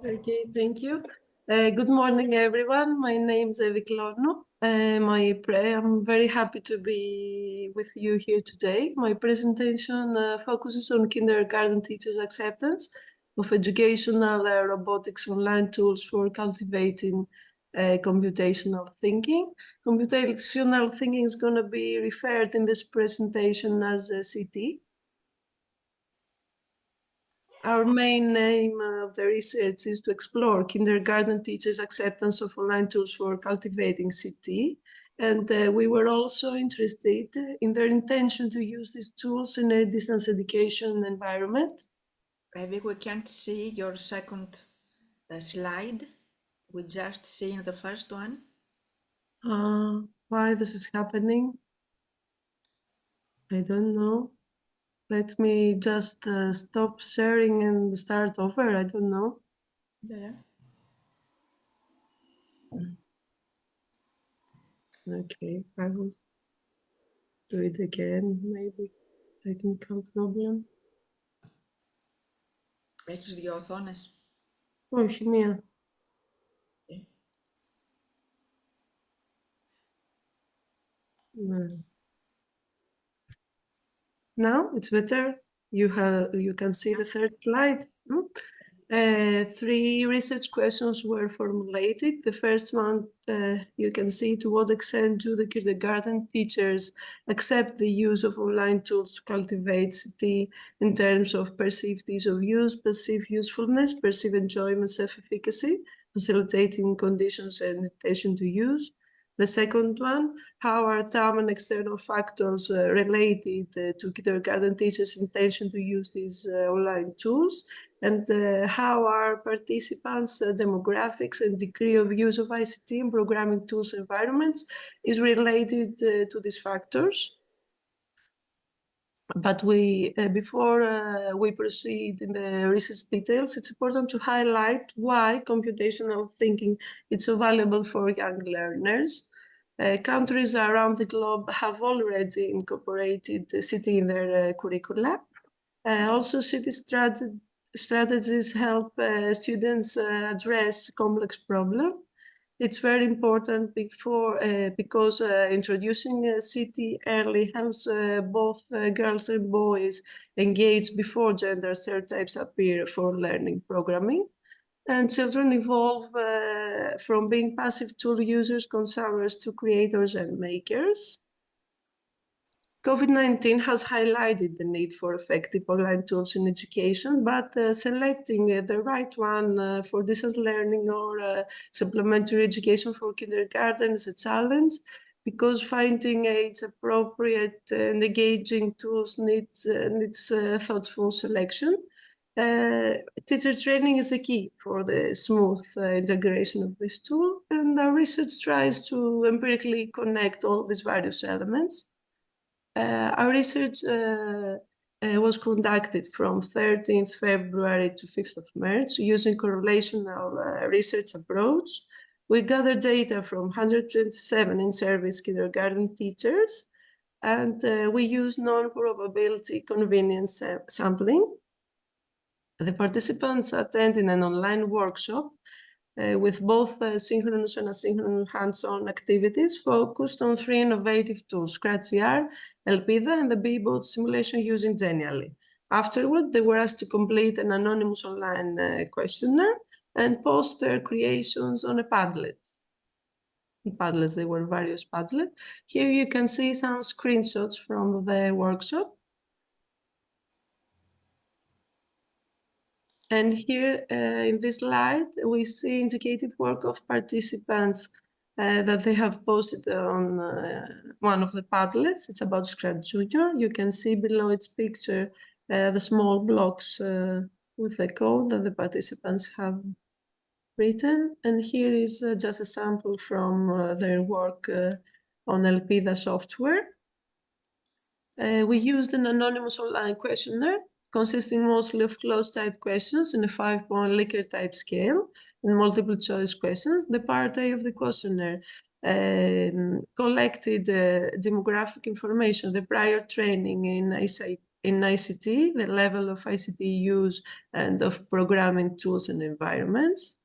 Okay, thank you. Good morning, everyone. My name is Klonou. I'm very happy to be with you here today. My presentation focuses on kindergarten teachers' acceptance of educational robotics online tools for cultivating computational thinking. Computational thinking is going to be referred in this presentation as CT. Our main aim of the research is to explore kindergarten teachers' acceptance of online tools for cultivating CT. And we were also interested in their intention to use these tools in a distance education environment. Maybe we can't see your second slide. We just see in the first one. Why this is happening? I don't know. Let me just stop sharing and start over. I don't know. Yeah. Okay, I will do it again, maybe technical problem. Έχεις δύο οθόνες. Όχι, μία. Okay. No. Now it's better. You can see the third slide. Three research questions were formulated. The first one, you can see to what extent do the kindergarten teachers accept the use of online tools to cultivate CT in terms of perceived ease of use, perceived usefulness, perceived enjoyment, self-efficacy, facilitating conditions and intention to use. The second one, how are time and external factors related to kindergarten teachers' intention to use these online tools? And how are participants' demographics and degree of use of ICT in programming tools environments is related to these factors? But before we proceed in the research details, it's important to highlight why computational thinking is so valuable for young learners. Countries around the globe have already incorporated CT in their curricula. Also, CT strategies help students address complex problems. It's very important because introducing CT early helps both girls and boys engage before gender stereotypes appear for learning programming. And children evolve from being passive tool users, consumers, to creators and makers. COVID-19 has highlighted the need for effective online tools in education, but selecting the right one for distance learning or supplementary education for kindergarten is a challenge because finding age-appropriate and engaging tools needs thoughtful selection. Teacher training is the key for the smooth integration of this tool, and our research tries to empirically connect all these various elements. Our research was conducted from 13th February to 5th of March using correlational research approach. We gathered data from 127 in-service kindergarten teachers, and we used non-probability convenience sampling. The participants attended an online workshop with both synchronous and asynchronous hands-on activities focused on three innovative tools, ScratchJr, ELPeIDA and the Beebot simulation using Genially. Afterward, they were asked to complete an anonymous online questionnaire and post their creations on a Padlet. Padlets, they were various Padlets. Here you can see some screenshots from the workshop. And here in this slide, we see indicated work of participants that they have posted on one of the Padlets. It's about ScratchJr. You can see below its picture the small blocks with the code that the participants have written. And here is just a sample from their work on ELPeIDA software. We used an anonymous online questionnaire consisting mostly of closed-type questions in a 5-point Likert type scale and multiple choice questions. The part A of the questionnaire collected demographic information, the prior training in in ICT, the level of ICT use and of programming tools and environments.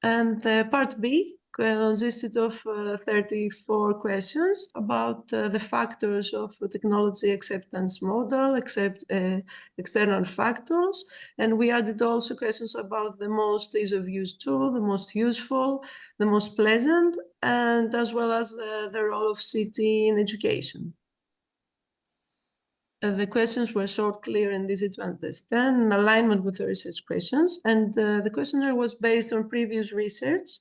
And part B consisted of 34 questions about the factors of the technology acceptance model, external factors. And we added also questions about the most ease of use tool, the most useful, the most pleasant, and as well as the role of CT in education. The questions were short, clear, and easy to understand, in alignment with the research questions. And the questionnaire was based on previous research,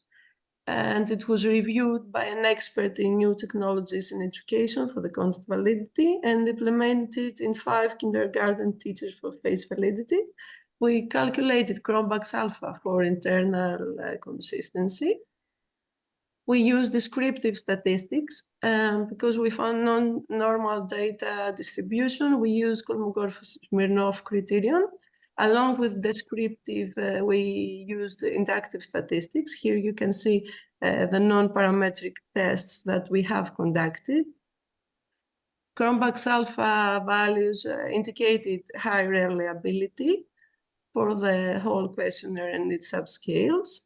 and it was reviewed by an expert in new technologies in education for the content validity and implemented in 5 kindergarten teachers for face validity. We calculated Cronbach's alpha for internal consistency. We use descriptive statistics because we found non-normal data distribution. We use Kolmogorov-Smirnov criterion. Along with descriptive, we used inductive statistics. Here you can see the non-parametric tests that we have conducted. Cronbach's alpha values indicated high reliability for the whole questionnaire and its subscales.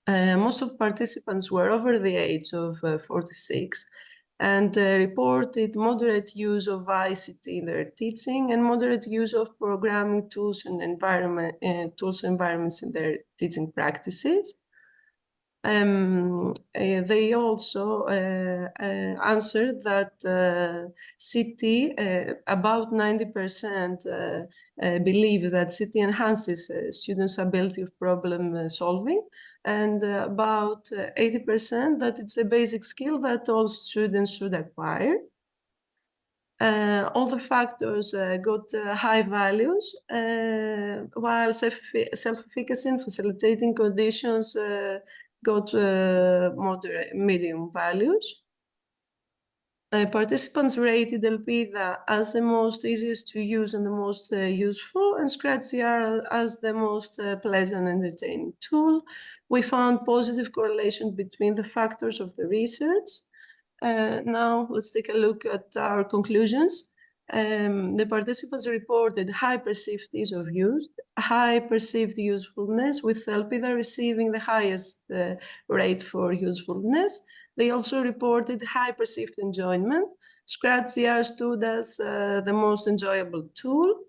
Most of participants were over the age of 46 and reported moderate use of ICT in their teaching and moderate use of programming tools and environments in their teaching practices. They also answered that CT, about 90% believe that CT enhances students' ability of problem solving, and about 80% that it's a basic skill that all students should acquire. All the factors got high values, while self-efficacy and facilitating conditions got moderate, medium values. Participants rated ELPeIDA as the most easiest to use and the most useful, and ScratchJr as the most pleasant and entertaining tool. We found positive correlation between the factors of the research. Now let's take a look at our conclusions. The participants reported high perceived ease of use, high perceived usefulness, with ELPeIDA receiving the highest rate for usefulness. They also reported high perceived enjoyment. ScratchJr stood as the most enjoyable tool.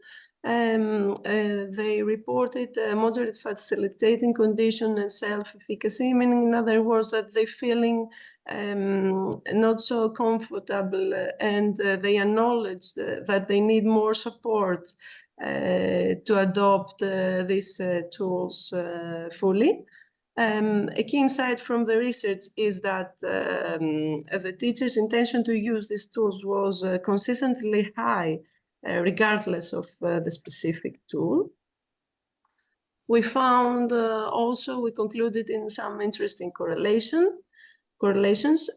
They reported moderate facilitating condition and self-efficacy, meaning in other words that they're feeling not so comfortable, and they acknowledged that they need more support to adopt these tools fully. A key insight from the research is that the teacher's intention to use these tools was consistently high, regardless of the specific tool. We found also, we concluded in some interesting correlations.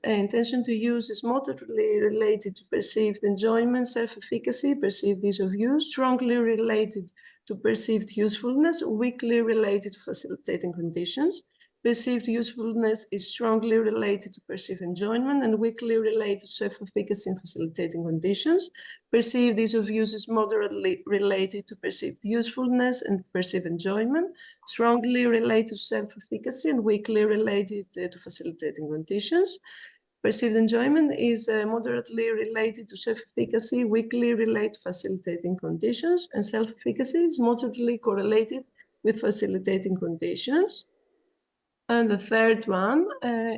Intention to use is moderately related to perceived enjoyment, self-efficacy, perceived ease of use, strongly related to perceived usefulness, weakly related to facilitating conditions. Perceived usefulness is strongly related to perceived enjoyment and weakly related to self-efficacy and facilitating conditions. Perceived ease of use is moderately related to perceived usefulness and perceived enjoyment, strongly related to self-efficacy and weakly related to facilitating conditions. Perceived enjoyment is moderately related to self-efficacy, weakly related to facilitating conditions, and self-efficacy is moderately correlated with facilitating conditions. And the third one,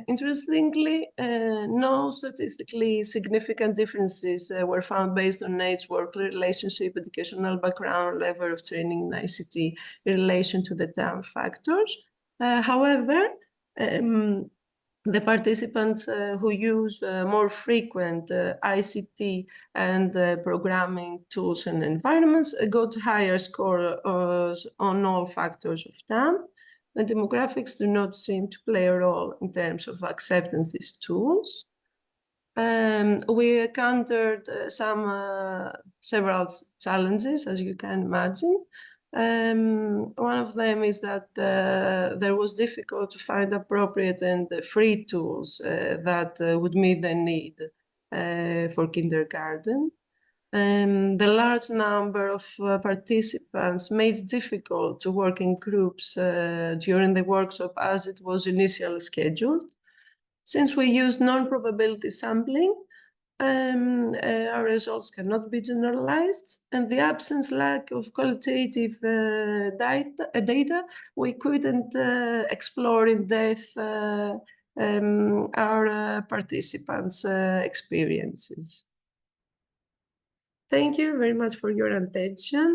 interestingly, no statistically significant differences were found based on age, work relationship, educational background, level of training in ICT in relation to the TAM factors. However, the participants who use more frequent ICT and programming tools and environments got higher score on all factors of TAM. The demographics do not seem to play a role in terms of acceptance of these tools. We encountered several challenges, as you can imagine. One of them is that there was difficult to find appropriate and free tools that would meet the need for kindergarten. The large number of participants made it difficult to work in groups during the workshop as it was initially scheduled. Since we used non-probability sampling, our results cannot be generalized, and the lack of qualitative data, we couldn't explore in depth our participants' experiences. Thank you very much for your attention.